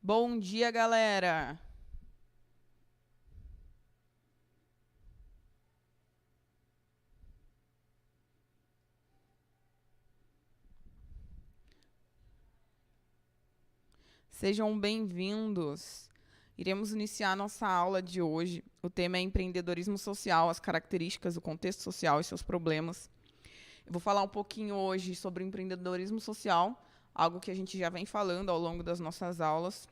Bom dia, galera! Sejam bem-vindos. Iremos iniciar nossa aula de hoje. O tema é empreendedorismo social, as características, o contexto social e seus problemas. Eu vou falar um pouquinho hoje sobre o empreendedorismo social, algo que a gente já vem falando ao longo das nossas aulas.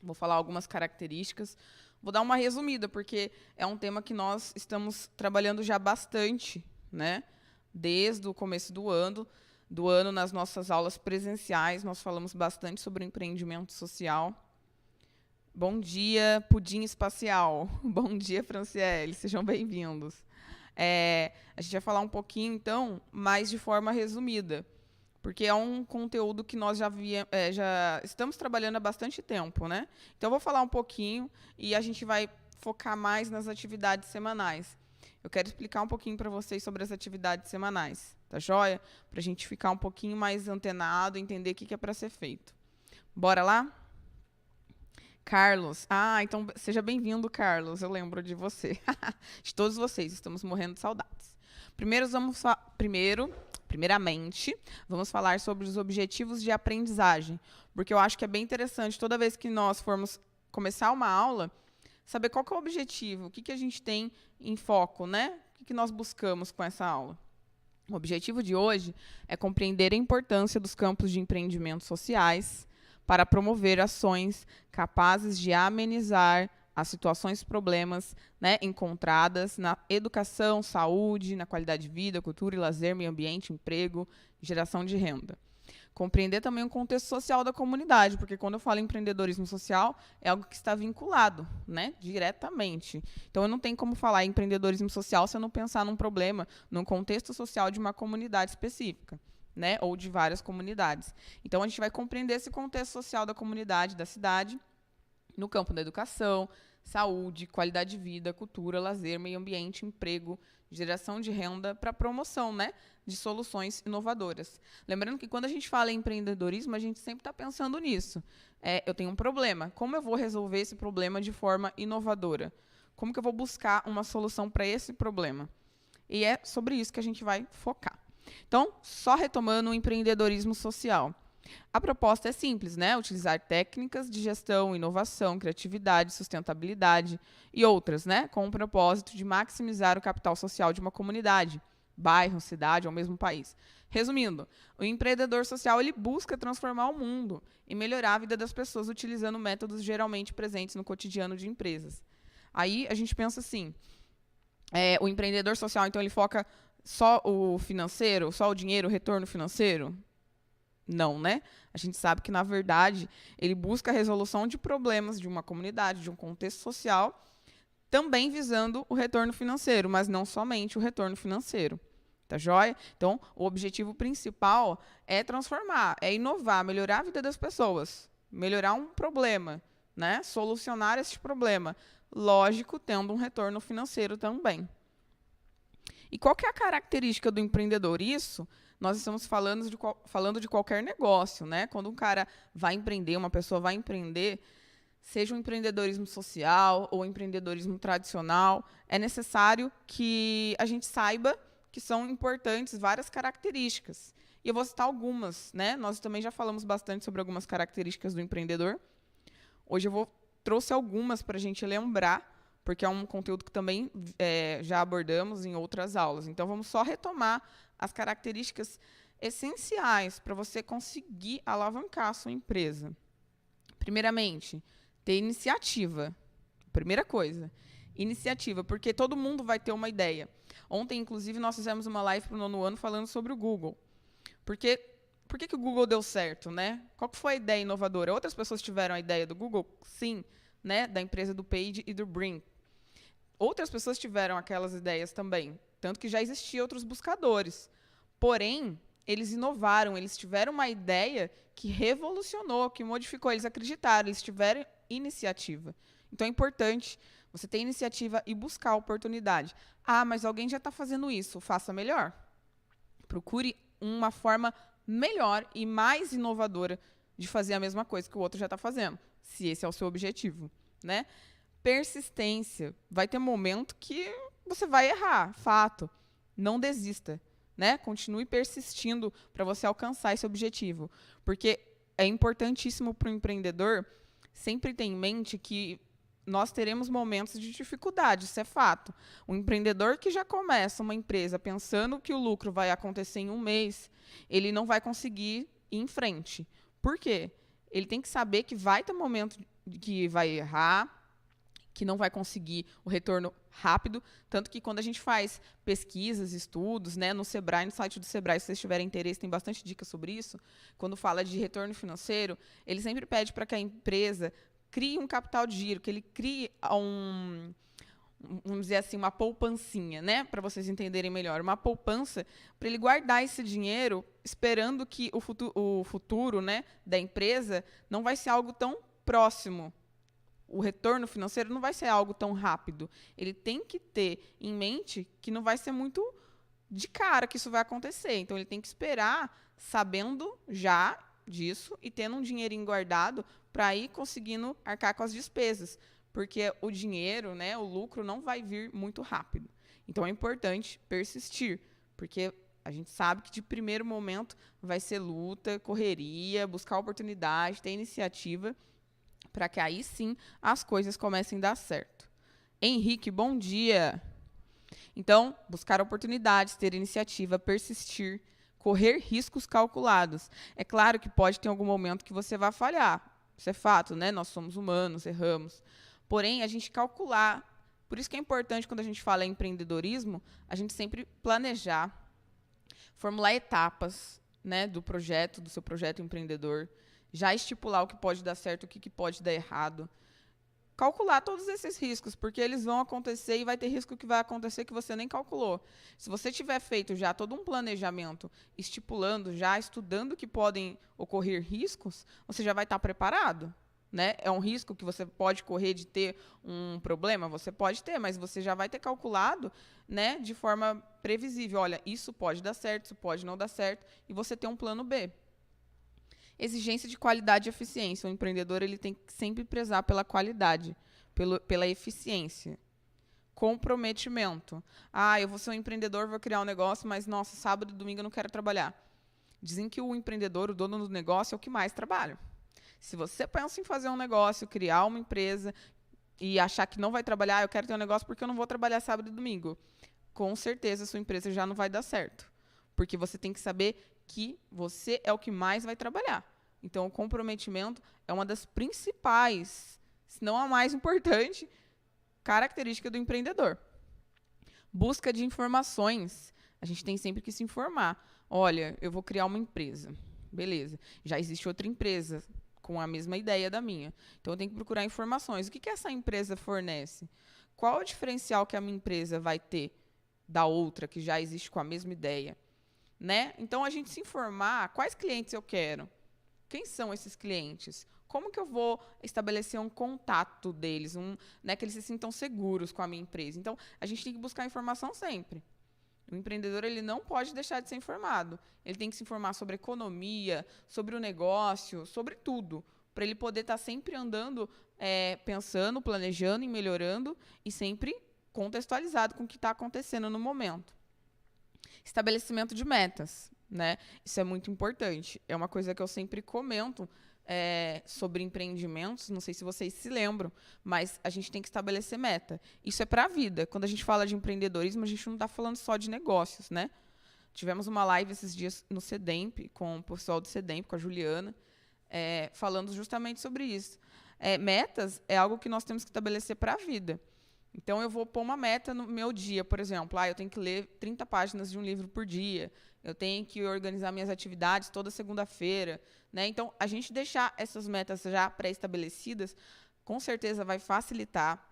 Vou falar algumas características. Vou dar uma resumida, porque é um tema que nós estamos trabalhando já bastante, né? Desde o começo do ano nas nossas aulas presenciais, nós falamos bastante sobre o empreendimento social. Bom dia, Pudim Espacial. Bom dia, Franciele. Sejam bem-vindos. A gente vai falar um pouquinho, então, mais de forma resumida, porque é um conteúdo que nós já estamos trabalhando há bastante tempo, né? Então, eu vou falar um pouquinho e a gente vai focar mais nas atividades semanais. Eu quero explicar um pouquinho para vocês sobre as atividades semanais, tá joia? Para a gente ficar um pouquinho mais antenado, entender o que é para ser feito. Bora lá? Carlos. Então seja bem-vindo, Carlos. Eu lembro de você. De todos vocês, estamos morrendo de saudades. Primeiramente, vamos falar sobre os objetivos de aprendizagem, porque eu acho que é bem interessante, toda vez que nós formos começar uma aula, saber qual que é o objetivo, o que a gente tem em foco, né? O que nós buscamos com essa aula. O objetivo de hoje é compreender a importância dos campos de empreendimentos sociais para promover ações capazes de amenizar as situações e problemas, né, encontradas na educação, saúde, na qualidade de vida, cultura e lazer, meio ambiente, emprego, geração de renda. Compreender também o contexto social da comunidade, porque quando eu falo em empreendedorismo social, é algo que está vinculado, né, diretamente. Então, eu não tenho como falar em empreendedorismo social se eu não pensar num problema, num contexto social de uma comunidade específica, né, ou de várias comunidades. Então, a gente vai compreender esse contexto social da comunidade, da cidade, no campo da educação, saúde, qualidade de vida, cultura, lazer, meio ambiente, emprego, geração de renda para promoção, né, de soluções inovadoras. Lembrando que quando a gente fala em empreendedorismo, a gente sempre está pensando nisso. Eu tenho um problema. Como eu vou resolver esse problema de forma inovadora? Como que eu vou buscar uma solução para esse problema? E é sobre isso que a gente vai focar. Então, só retomando o empreendedorismo social. A proposta é simples, né? Utilizar técnicas de gestão, inovação, criatividade, sustentabilidade e outras, né? Com o propósito de maximizar o capital social de uma comunidade, bairro, cidade ou mesmo país. Resumindo, o empreendedor social ele busca transformar o mundo e melhorar a vida das pessoas utilizando métodos geralmente presentes no cotidiano de empresas. Aí a gente pensa assim, o empreendedor social, então, ele foca só o financeiro, só o dinheiro, o retorno financeiro? Não, né? A gente sabe que, na verdade, ele busca a resolução de problemas de uma comunidade, de um contexto social, também visando o retorno financeiro, mas não somente o retorno financeiro. Tá joia? Então, o objetivo principal é transformar, é inovar, melhorar a vida das pessoas, melhorar um problema, né? Solucionar esse problema. Lógico, tendo um retorno financeiro também. E qual que é a característica do empreendedor? Isso nós estamos falando de qualquer negócio, né? Quando um cara vai empreender, uma pessoa vai empreender, seja um empreendedorismo social ou empreendedorismo tradicional, é necessário que a gente saiba que são importantes várias características. E eu vou citar algumas, né? Nós também já falamos bastante sobre algumas características do empreendedor. Hoje eu trouxe algumas para a gente lembrar, porque é um conteúdo que também já abordamos em outras aulas. Então, vamos só retomar as características essenciais para você conseguir alavancar a sua empresa. Primeiramente, ter iniciativa. Primeira coisa, iniciativa, porque todo mundo vai ter uma ideia. Ontem, inclusive, nós fizemos uma live para o 9º ano falando sobre o Google. Por que o Google deu certo, né? Qual que foi a ideia inovadora? Outras pessoas tiveram a ideia do Google? Sim, né? Da empresa do Page e do Brin. Outras pessoas tiveram aquelas ideias também, tanto que já existiam outros buscadores. Porém, eles inovaram, eles tiveram uma ideia que revolucionou, que modificou, eles acreditaram, eles tiveram iniciativa. Então, é importante você ter iniciativa e buscar a oportunidade. Mas alguém já está fazendo isso, faça melhor. Procure uma forma melhor e mais inovadora de fazer a mesma coisa que o outro já está fazendo. se esse é o seu objetivo, né? Persistência. Vai ter momento que você vai errar, fato. Não desista, né? Continue persistindo para você alcançar esse objetivo. Porque é importantíssimo para o empreendedor sempre ter em mente que nós teremos momentos de dificuldade, isso é fato. O empreendedor que já começa uma empresa pensando que o lucro vai acontecer em um mês, ele não vai conseguir ir em frente. Por quê? Ele tem que saber que vai ter momento que vai errar, que não vai conseguir o retorno rápido, tanto que quando a gente faz pesquisas, estudos, né, no Sebrae, no site do Sebrae, se vocês tiverem interesse, tem bastante dicas sobre isso, quando fala de retorno financeiro, ele sempre pede para que a empresa crie um capital de giro, que ele crie vamos dizer assim, uma poupancinha, né, para vocês entenderem melhor, uma poupança para ele guardar esse dinheiro, esperando que o futuro, né, da empresa não vai ser algo tão próximo. O retorno financeiro não vai ser algo tão rápido. Ele tem que ter em mente que não vai ser muito de cara que isso vai acontecer. Então, ele tem que esperar sabendo já disso e tendo um dinheirinho guardado para ir conseguindo arcar com as despesas. Porque o dinheiro, né, o lucro, não vai vir muito rápido. Então, é importante persistir. Porque a gente sabe que, de primeiro momento, vai ser luta, correria, buscar oportunidade, ter iniciativa, para que aí sim as coisas comecem a dar certo. Henrique, bom dia. Então, buscar oportunidades, ter iniciativa, persistir, correr riscos calculados. É claro que pode ter algum momento que você vai falhar. Isso é fato, né? Nós somos humanos, erramos. Porém, a gente calcular. Por isso que é importante, quando a gente fala em empreendedorismo, a gente sempre planejar, formular etapas, né, do seu projeto empreendedor, já estipular o que pode dar certo, o que pode dar errado. Calcular todos esses riscos, porque eles vão acontecer e vai ter risco que vai acontecer que você nem calculou. Se você tiver feito já todo um planejamento, estipulando, já estudando que podem ocorrer riscos, você já vai estar preparado. Né? É um risco que você pode correr de ter um problema? Você pode ter, mas você já vai ter calculado, né, de forma previsível. Olha, isso pode dar certo, isso pode não dar certo, e você ter um plano B. Exigência de qualidade e eficiência. O empreendedor ele tem que sempre prezar pela qualidade, pela eficiência. Comprometimento. Eu vou ser um empreendedor, vou criar um negócio, mas, nossa, sábado e domingo eu não quero trabalhar. Dizem que o empreendedor, o dono do negócio, é o que mais trabalha. Se você pensa em fazer um negócio, criar uma empresa e achar que não vai trabalhar, eu quero ter um negócio porque eu não vou trabalhar sábado e domingo, com certeza a sua empresa já não vai dar certo. Porque você tem que saber que você é o que mais vai trabalhar. Então, o comprometimento é uma das principais, se não a mais importante, característica do empreendedor. Busca de informações. A gente tem sempre que se informar. Olha, eu vou criar uma empresa. Beleza. Já existe outra empresa com a mesma ideia da minha. Então, eu tenho que procurar informações. O que essa empresa fornece? Qual é o diferencial que a minha empresa vai ter da outra que já existe com a mesma ideia? Né? Então, a gente se informar quais clientes eu quero. Quem são esses clientes? Como que eu vou estabelecer um contato deles, né, que eles se sintam seguros com a minha empresa? Então, a gente tem que buscar informação sempre. O empreendedor ele não pode deixar de ser informado. Ele tem que se informar sobre a economia, sobre o negócio, sobre tudo, para ele poder estar sempre andando, pensando, planejando e melhorando e sempre contextualizado com o que está acontecendo no momento. Estabelecimento de metas, né? Isso é muito importante. É uma coisa que eu sempre comento sobre empreendimentos. Não sei se vocês se lembram, mas a gente tem que estabelecer meta. Isso é para a vida. Quando a gente fala de empreendedorismo, a gente não está falando só de negócios, né? Tivemos uma live esses dias no Cedemp, com o pessoal do Cedemp, com a Juliana, falando justamente sobre isso. Metas é algo que nós temos que estabelecer para a vida. Então, eu vou pôr uma meta no meu dia, por exemplo. Eu tenho que ler 30 páginas de um livro por dia. Eu tenho que organizar minhas atividades toda segunda-feira. Né? Então, a gente deixar essas metas já pré-estabelecidas, com certeza vai facilitar,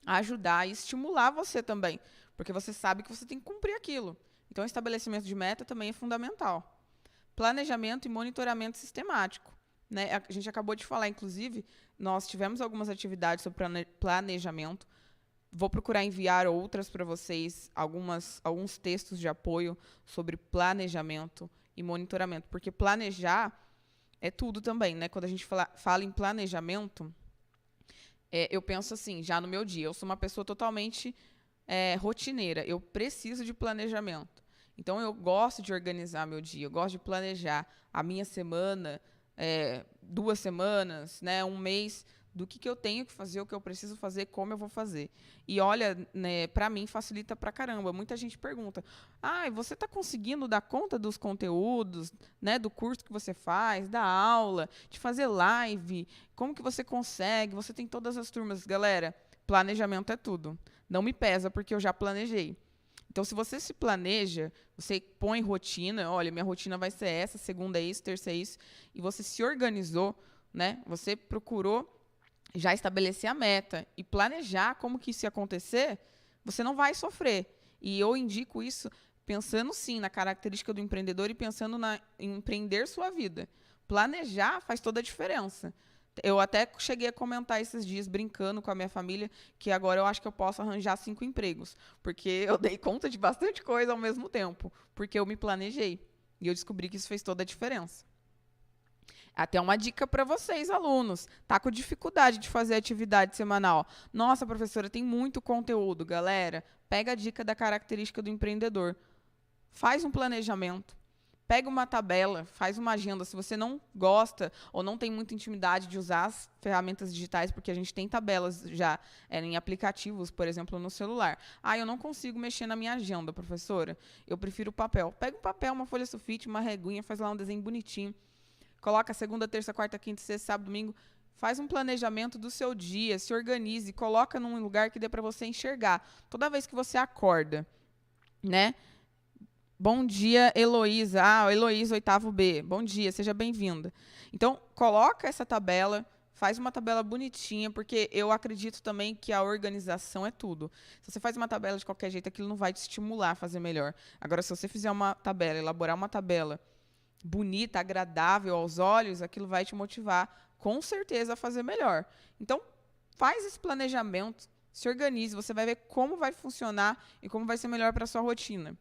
ajudar e estimular você também. Porque você sabe que você tem que cumprir aquilo. Então, o estabelecimento de meta também é fundamental. Planejamento e monitoramento sistemático. Né? A gente acabou de falar, inclusive, nós tivemos algumas atividades sobre planejamento. Vou procurar enviar outras para vocês, alguns textos de apoio sobre planejamento e monitoramento, porque planejar é tudo também, né? Quando a gente fala em planejamento, eu penso assim, já no meu dia. Eu sou uma pessoa totalmente rotineira. Eu preciso de planejamento. Então, eu gosto de organizar meu dia. Eu gosto de planejar a minha semana, 2 semanas, né, um mês, do que eu tenho que fazer, o que eu preciso fazer, como eu vou fazer. E olha, né, para mim facilita pra caramba. Muita gente pergunta: você está conseguindo dar conta dos conteúdos, né, do curso que você faz, da aula, de fazer live? Como que você consegue? Você tem todas as turmas. Galera, planejamento é tudo. Não me pesa, porque eu já planejei. Então, se você se planeja, você põe rotina, olha, minha rotina vai ser essa, segunda é isso, terça é isso, e você se organizou, né? Você procurou já estabelecer a meta e planejar como que isso ia acontecer, você não vai sofrer. E eu indico isso pensando, sim, na característica do empreendedor e pensando em empreender sua vida. Planejar faz toda a diferença. Eu até cheguei a comentar esses dias, brincando com a minha família, que agora eu acho que eu posso arranjar 5 empregos, porque eu dei conta de bastante coisa ao mesmo tempo, porque eu me planejei. E eu descobri que isso fez toda a diferença. Até uma dica para vocês, alunos. Tá com dificuldade de fazer atividade semanal? Nossa, professora, tem muito conteúdo. Galera, pega a dica da característica do empreendedor. Faz um planejamento. Pega uma tabela, faz uma agenda. Se você não gosta ou não tem muita intimidade de usar as ferramentas digitais, porque a gente tem tabelas já em aplicativos, por exemplo, no celular. Eu não consigo mexer na minha agenda, professora. Eu prefiro o papel. Pega um papel, uma folha sulfite, uma reguinha, faz lá um desenho bonitinho. Coloca segunda, terça, quarta, quinta, sexta, sábado, domingo. Faz um planejamento do seu dia, se organize, coloca num lugar que dê para você enxergar. Toda vez que você acorda, né? Bom dia, Heloísa. Heloísa, 8º B. Bom dia, seja bem-vinda. Então, coloca essa tabela, faz uma tabela bonitinha, porque eu acredito também que a organização é tudo. Se você faz uma tabela de qualquer jeito, aquilo não vai te estimular a fazer melhor. Agora, se você fizer uma tabela, elaborar uma tabela bonita, agradável aos olhos, aquilo vai te motivar, com certeza, a fazer melhor. Então, faz esse planejamento, se organize, você vai ver como vai funcionar e como vai ser melhor para a sua rotina.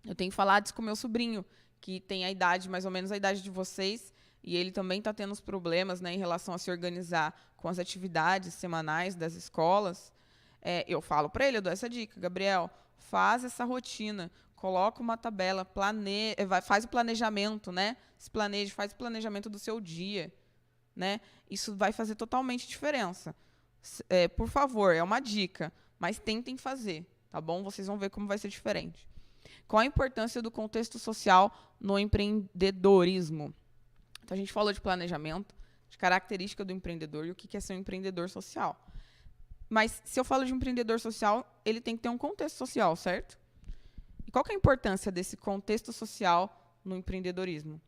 Eu tenho falado isso com meu sobrinho, que tem a idade, mais ou menos a idade de vocês, e ele também está tendo os problemas, né, em relação a se organizar com as atividades semanais das escolas. Eu falo para ele, eu dou essa dica: Gabriel, faz essa rotina, coloca uma tabela, faz o planejamento, né? Se planeje, faz o planejamento do seu dia, né? Isso vai fazer totalmente diferença. Por favor, é uma dica, mas tentem fazer, tá bom? Vocês vão ver como vai ser diferente. Qual a importância do contexto social no empreendedorismo? Então, a gente falou de planejamento, de característica do empreendedor e o que é ser um empreendedor social. Mas, se eu falo de um empreendedor social, ele tem que ter um contexto social, certo? E qual que é a importância desse contexto social no empreendedorismo?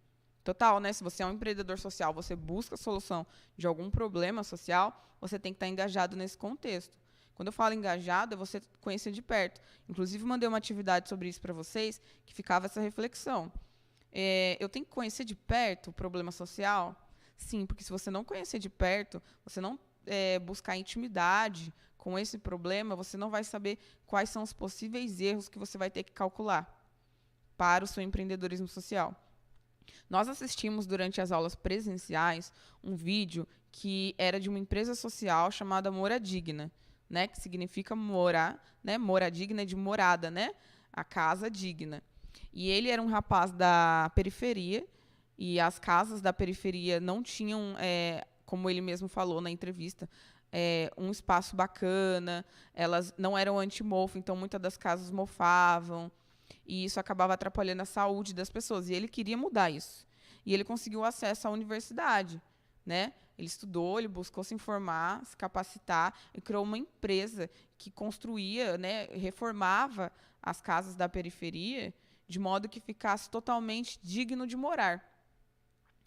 Total, né? Se você é um empreendedor social, você busca a solução de algum problema social, você tem que estar engajado nesse contexto. Quando eu falo engajado, é você conhecer de perto. Inclusive, mandei uma atividade sobre isso para vocês, que ficava essa reflexão. Eu tenho que conhecer de perto o problema social? Sim, porque se você não conhecer de perto, você não buscar intimidade com esse problema, você não vai saber quais são os possíveis erros que você vai ter que calcular para o seu empreendedorismo social. Nós assistimos durante as aulas presenciais um vídeo que era de uma empresa social chamada Moradigna, né, que significa morar, né, moradigna de morada, né, a casa digna. E ele era um rapaz da periferia, e as casas da periferia não tinham, como ele mesmo falou na entrevista, um espaço bacana, elas não eram anti-mofo, então muitas das casas mofavam, e isso acabava atrapalhando a saúde das pessoas. E ele queria mudar isso. E ele conseguiu acesso à universidade, né? Ele estudou, ele buscou se informar, se capacitar e criou uma empresa que construía, né, reformava as casas da periferia de modo que ficasse totalmente digno de morar.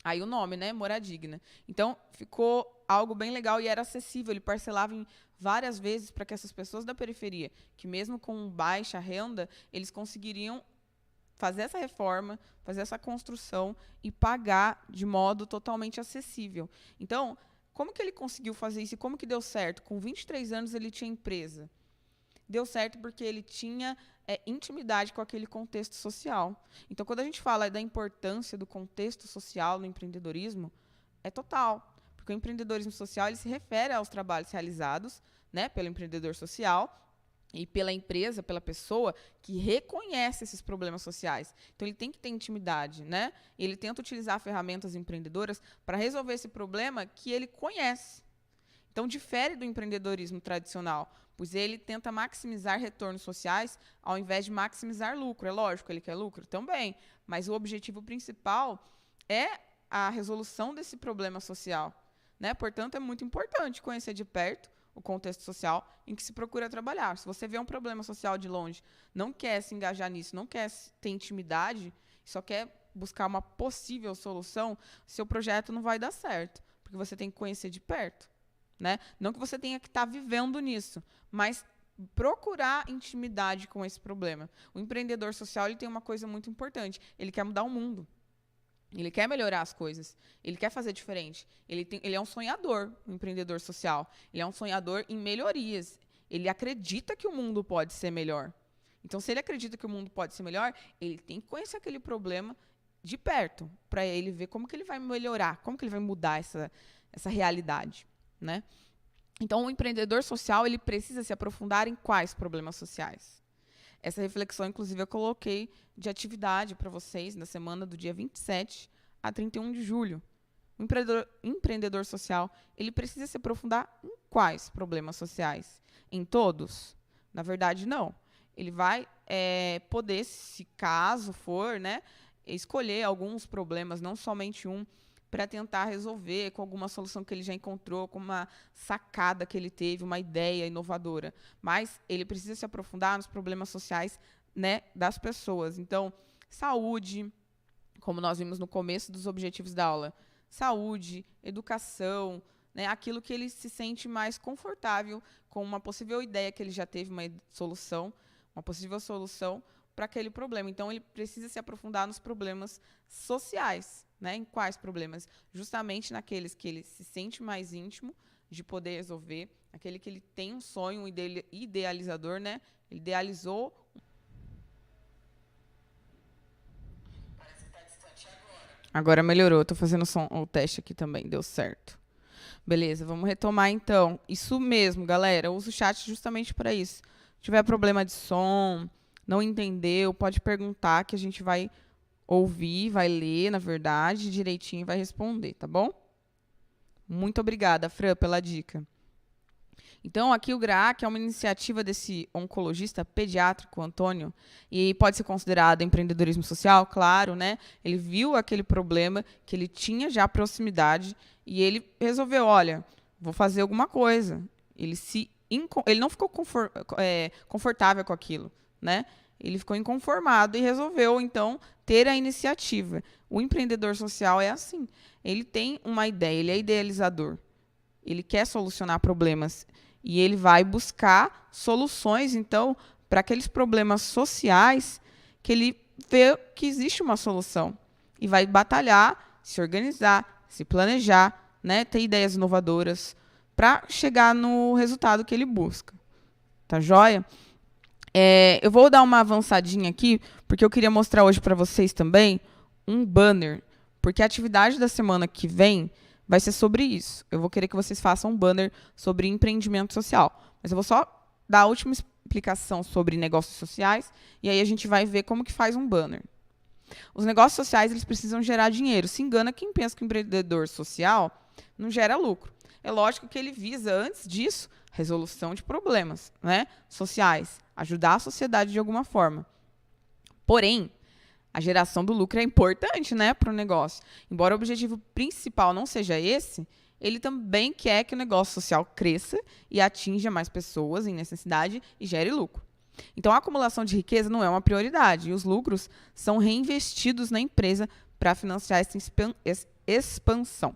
Aí o nome, né, Moradigna. Então, ficou algo bem legal e era acessível. Ele parcelava em várias vezes para que essas pessoas da periferia, que mesmo com baixa renda, eles conseguiriam fazer essa reforma, fazer essa construção e pagar de modo totalmente acessível. Então, como que ele conseguiu fazer isso e como que deu certo? Com 23 anos ele tinha empresa. Deu certo porque ele tinha intimidade com aquele contexto social. Então, quando a gente fala da importância do contexto social no empreendedorismo, é total. Porque o empreendedorismo social ele se refere aos trabalhos realizados, né, pelo empreendedor social e pela empresa, pela pessoa que reconhece esses problemas sociais. Então, ele tem que ter intimidade, né? Ele tenta utilizar ferramentas empreendedoras para resolver esse problema que ele conhece. Então, difere do empreendedorismo tradicional, pois ele tenta maximizar retornos sociais ao invés de maximizar lucro. É lógico, ele quer lucro também, mas o objetivo principal é a resolução desse problema social, né? Portanto, é muito importante conhecer de perto o contexto social em que se procura trabalhar. Se você vê um problema social de longe, não quer se engajar nisso, não quer ter intimidade, só quer buscar uma possível solução, seu projeto não vai dar certo, porque você tem que conhecer de perto, né? Não que você tenha que estar vivendo nisso, mas procurar intimidade com esse problema. O empreendedor social ele tem uma coisa muito importante, ele quer mudar o mundo. Ele quer melhorar as coisas. Ele quer fazer diferente. Ele é um sonhador, um empreendedor social. Ele é um sonhador em melhorias. Ele acredita que o mundo pode ser melhor. Então, se ele acredita que o mundo pode ser melhor, ele tem que conhecer aquele problema de perto, para ele ver como que ele vai melhorar, como que ele vai mudar essa realidade, né? Então, o empreendedor social ele precisa se aprofundar em quais problemas sociais? Essa reflexão, inclusive, eu coloquei de atividade para vocês na semana do dia 27 a 31 de julho. O empreendedor social, ele precisa se aprofundar em quais problemas sociais? Em todos? Na verdade, não. Ele vai poder, se caso for, né, escolher alguns problemas, não somente um, para tentar resolver com alguma solução que ele já encontrou, com uma sacada que ele teve, uma ideia inovadora. Mas ele precisa se aprofundar nos problemas sociais, né, das pessoas. Então, saúde, como nós vimos no começo dos objetivos da aula, saúde, educação, né, aquilo que ele se sente mais confortável com uma possível ideia que ele já teve, uma possível solução para aquele problema. Então, ele precisa se aprofundar nos problemas sociais. Né? Em quais problemas? Justamente naqueles que ele se sente mais íntimo de poder resolver, aquele que ele tem um sonho, um idealizador, né? Ele idealizou. Parece que tá distante agora. Agora melhorou, estou fazendo o teste aqui também, deu certo. Beleza, vamos retomar então. Isso mesmo, galera, eu uso o chat justamente para isso. Se tiver problema de som, não entendeu, pode perguntar que a gente vai ouvir, vai ler, na verdade, direitinho e vai responder, tá bom? Muito obrigada, Fran, pela dica. Então, aqui o GRAAC é uma iniciativa desse oncologista pediátrico, Antônio, e pode ser considerado empreendedorismo social, claro, né? Ele viu aquele problema, que ele tinha já proximidade, e ele resolveu, olha, vou fazer alguma coisa. Ele não ficou confortável com aquilo, né? Ele ficou inconformado e resolveu, então, ter a iniciativa. O empreendedor social é assim. Ele tem uma ideia, ele é idealizador. Ele quer solucionar problemas. E ele vai buscar soluções, então, para aqueles problemas sociais que ele vê que existe uma solução. E vai batalhar, se organizar, se planejar, né, ter ideias inovadoras para chegar no resultado que ele busca. Tá joia? Eu vou dar uma avançadinha aqui, porque eu queria mostrar hoje para vocês também um banner, porque a atividade da semana que vem vai ser sobre isso. Eu vou querer que vocês façam um banner sobre empreendimento social, mas eu vou só dar a última explicação sobre negócios sociais, e aí a gente vai ver como que faz um banner. Os negócios sociais eles precisam gerar dinheiro. Se engana quem pensa que o empreendedor social não gera lucro. É lógico que ele visa, antes disso, resolução de problemas, né, sociais, ajudar a sociedade de alguma forma. Porém, a geração do lucro é importante, né, para o negócio. Embora o objetivo principal não seja esse, ele também quer que o negócio social cresça e atinja mais pessoas em necessidade e gere lucro. Então, a acumulação de riqueza não é uma prioridade e os lucros são reinvestidos na empresa para financiar essa expansão.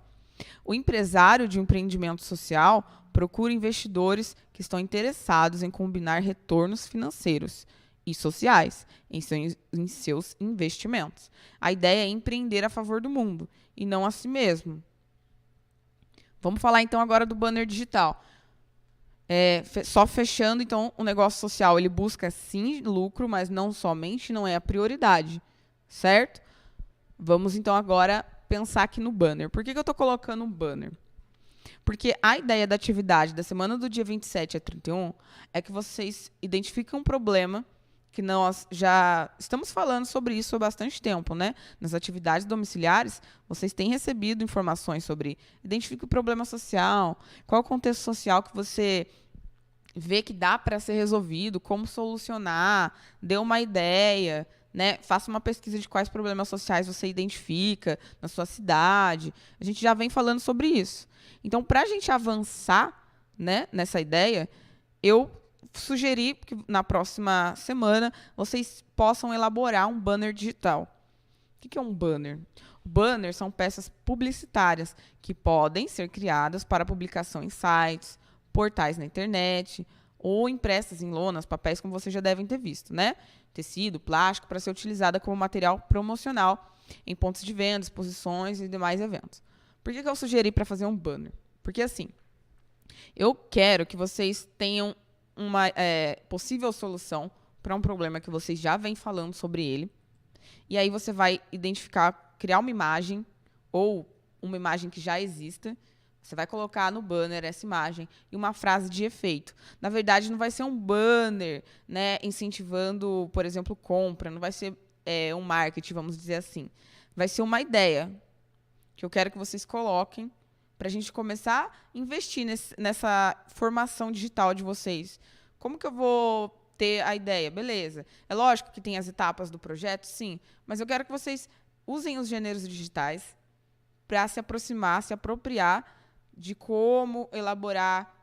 O empresário de um empreendimento social procura investidores que estão interessados em combinar retornos financeiros e sociais em seus investimentos. A ideia é empreender a favor do mundo e não a si mesmo. Vamos falar então agora do banner digital. Só fechando, então, o negócio social, ele busca, sim, lucro, mas não somente, não é a prioridade, certo? Vamos, então, agora pensar aqui no banner. Por que eu estou colocando um banner? Porque a ideia da atividade da semana do dia 27 a 31 é que vocês identifiquem um problema que nós já estamos falando sobre isso há bastante tempo, né? Nas atividades domiciliares, vocês têm recebido informações sobre identifique o problema social, qual o contexto social que você vê que dá para ser resolvido, como solucionar, dê uma ideia, né? Faça uma pesquisa de quais problemas sociais você identifica na sua cidade. A gente já vem falando sobre isso. Então, para a gente avançar, né, nessa ideia, eu sugeri que na próxima semana vocês possam elaborar um banner digital. O que é um banner? Banners são peças publicitárias que podem ser criadas para publicação em sites, portais na internet ou impressas em lonas, papéis, como vocês já devem ter visto, né? Tecido, plástico, para ser utilizada como material promocional em pontos de venda, exposições e demais eventos. Por que eu sugeri para fazer um banner? Porque, assim, eu quero que vocês tenham uma possível solução para um problema que vocês já vêm falando sobre ele. E aí você vai identificar, criar uma imagem ou uma imagem que já exista. Você vai colocar no banner essa imagem e uma frase de efeito. Na verdade, não vai ser um banner, né, incentivando, por exemplo, compra. Não vai ser um marketing, vamos dizer assim. Vai ser uma ideia que eu quero que vocês coloquem para a gente começar a investir nessa formação digital de vocês. Como que eu vou ter a ideia? Beleza. É lógico que tem as etapas do projeto, sim, mas eu quero que vocês usem os gêneros digitais para se aproximar, se apropriar de como elaborar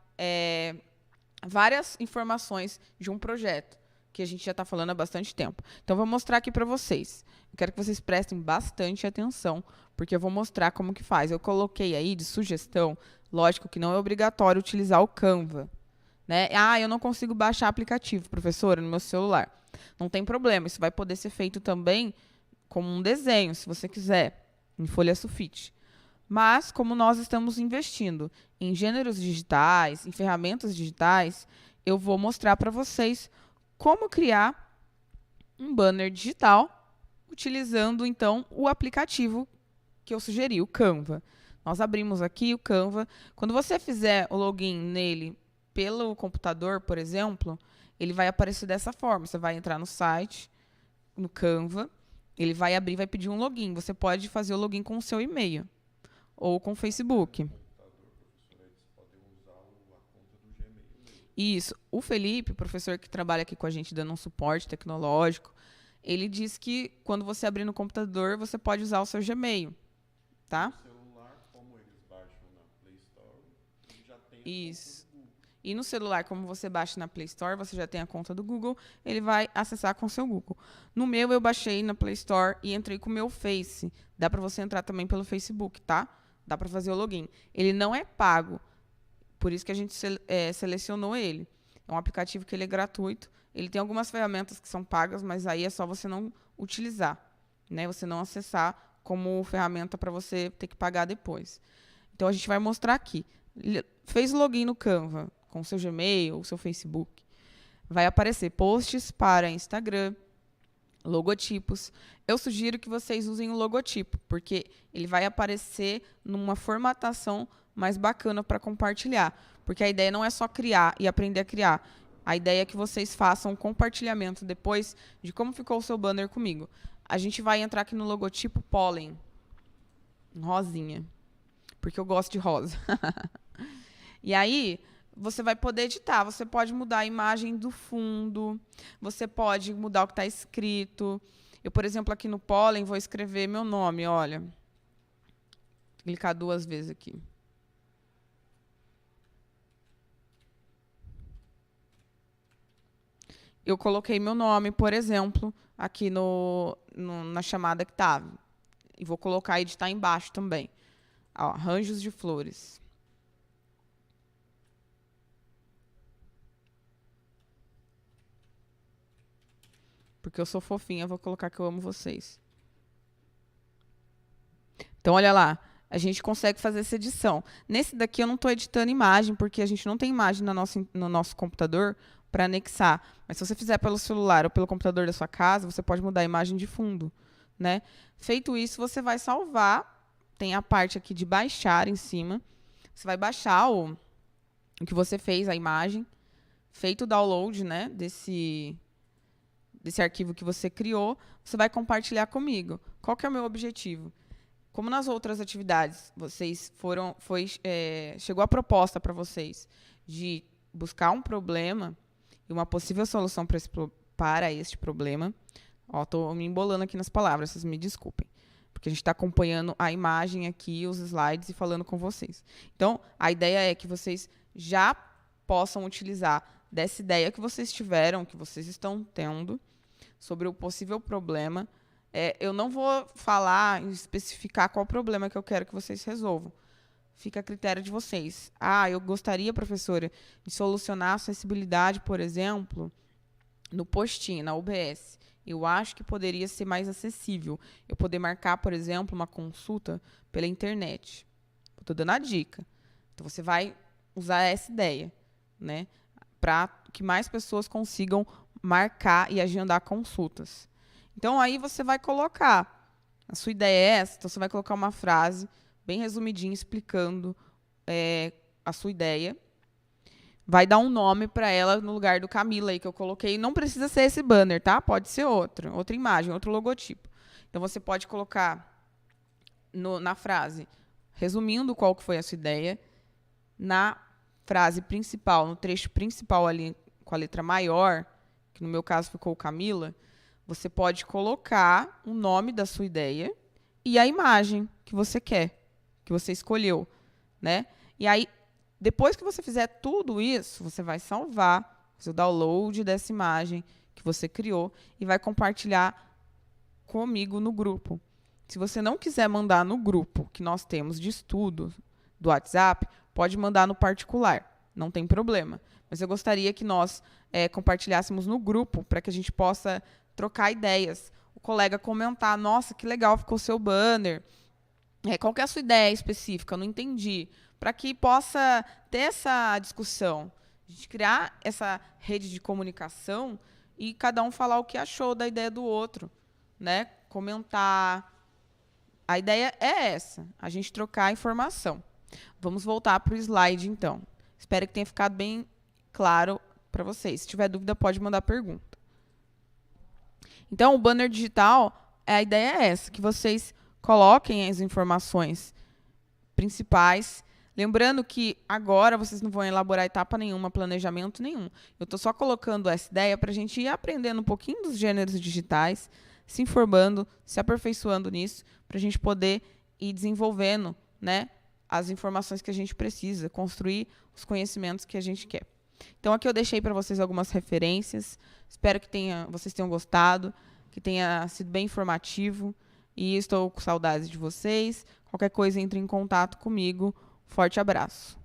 várias informações de um projeto, que a gente já está falando há bastante tempo. Então, vou mostrar aqui para vocês. Eu quero que vocês prestem bastante atenção, porque eu vou mostrar como que faz. Eu coloquei aí de sugestão, lógico que não é obrigatório utilizar o Canva, né? Eu não consigo baixar aplicativo, professora, no meu celular. Não tem problema, isso vai poder ser feito também como um desenho, se você quiser, em folha sulfite. Mas, como nós estamos investindo em gêneros digitais, em ferramentas digitais, eu vou mostrar para vocês como criar um banner digital utilizando, então, o aplicativo que eu sugeri, o Canva. Nós abrimos aqui o Canva. Quando você fizer o login nele pelo computador, por exemplo, ele vai aparecer dessa forma. Você vai entrar no site, no Canva, ele vai abrir, vai pedir um login. Você pode fazer o login com o seu e-mail ou com o Facebook. Isso. O Felipe, professor que trabalha aqui com a gente dando um suporte tecnológico, ele diz que quando você abrir no computador, você pode usar o seu Gmail, tá? No celular, como eles baixam na Play Store, ele já tem Isso. E no celular, como você baixa na Play Store, você já tem a conta do Google, ele vai acessar com o seu Google. No meu, eu baixei na Play Store e entrei com o meu Face. Dá para você entrar também pelo Facebook, tá? Dá para fazer o login. Ele não é pago, por isso que a gente selecionou ele. É um aplicativo que ele é gratuito. Ele tem algumas ferramentas que são pagas, mas aí é só você não utilizar, né? Você não acessar como ferramenta para você ter que pagar depois. Então, a gente vai mostrar aqui. Fez o login no Canva, com o seu Gmail ou seu Facebook. Vai aparecer posts para Instagram, logotipos. Eu sugiro que vocês usem o logotipo, porque ele vai aparecer numa formatação mais bacana para compartilhar. Porque a ideia não é só criar e aprender a criar. A ideia é que vocês façam um compartilhamento depois de como ficou o seu banner comigo. A gente vai entrar aqui no logotipo Pollen, rosinha, porque eu gosto de rosa. E aí, você vai poder editar. Você pode mudar a imagem do fundo. Você pode mudar o que está escrito. Eu, por exemplo, aqui no Pollen, vou escrever meu nome, olha. Vou clicar 2 vezes aqui. Eu coloquei meu nome, por exemplo, aqui na chamada que estava. E vou colocar editar embaixo também. Ó, arranjos de flores. Porque eu sou fofinha, vou colocar que eu amo vocês. Então, olha lá. a gente consegue fazer essa edição. Nesse daqui eu não estou editando imagem, porque a gente não tem imagem no nosso computador para anexar. Mas se você fizer pelo celular ou pelo computador da sua casa, você pode mudar a imagem de fundo, né? Feito isso, você vai salvar. Tem a parte aqui de baixar em cima. Você vai baixar o que você fez, a imagem. Feito o download, né, desse arquivo que você criou, você vai compartilhar comigo. Qual que é o meu objetivo? Como nas outras atividades, chegou a proposta para vocês de buscar um problema e uma possível solução para este problema. Estou me embolando aqui nas palavras, vocês me desculpem. Porque a gente está acompanhando a imagem aqui, os slides e falando com vocês. Então, a ideia é que vocês já possam utilizar dessa ideia que vocês tiveram, que vocês estão tendo, sobre o possível problema. Eu não vou falar e especificar qual problema que eu quero que vocês resolvam. Fica a critério de vocês. Eu gostaria, professora, de solucionar a acessibilidade, por exemplo, no postinho, na UBS. Eu acho que poderia ser mais acessível. Eu poder marcar, por exemplo, uma consulta pela internet. Estou dando a dica. Então, você vai usar essa ideia, né, para que mais pessoas consigam marcar e agendar consultas. Então, aí você vai colocar, a sua ideia é essa, então você vai colocar uma frase bem resumidinha explicando a sua ideia. Vai dar um nome para ela no lugar do Camila aí que eu coloquei. Não precisa ser esse banner, tá? Pode ser outra imagem, outro logotipo. Então, você pode colocar na frase, resumindo qual que foi a sua ideia, na frase principal, no trecho principal ali com a letra maior, que no meu caso ficou Camila, você pode colocar o nome da sua ideia e a imagem que você quer, que você escolheu, né? E aí, depois que você fizer tudo isso, você vai salvar, fazer o download dessa imagem que você criou e vai compartilhar comigo no grupo. Se você não quiser mandar no grupo que nós temos de estudo do WhatsApp, pode mandar no particular, não tem problema. Mas eu gostaria que nós compartilhássemos no grupo para que a gente possa trocar ideias. O colega comentar, nossa, que legal ficou seu banner. Qual que é a sua ideia específica? Eu não entendi. Para que possa ter essa discussão. A gente criar essa rede de comunicação e cada um falar o que achou da ideia do outro, né? Comentar. A ideia é essa, a gente trocar informação. Vamos voltar para o slide, então. Espero que tenha ficado bem claro para vocês. Se tiver dúvida, pode mandar pergunta. Então, o banner digital, a ideia é essa, que vocês coloquem as informações principais. Lembrando que agora vocês não vão elaborar etapa nenhuma, planejamento nenhum. Eu estou só colocando essa ideia para a gente ir aprendendo um pouquinho dos gêneros digitais, se informando, se aperfeiçoando nisso, para a gente poder ir desenvolvendo, né, as informações que a gente precisa, construir os conhecimentos que a gente quer. Então, aqui eu deixei para vocês algumas referências. Espero que vocês tenham gostado, que tenha sido bem informativo. E estou com saudades de vocês. Qualquer coisa, entre em contato comigo. Forte abraço.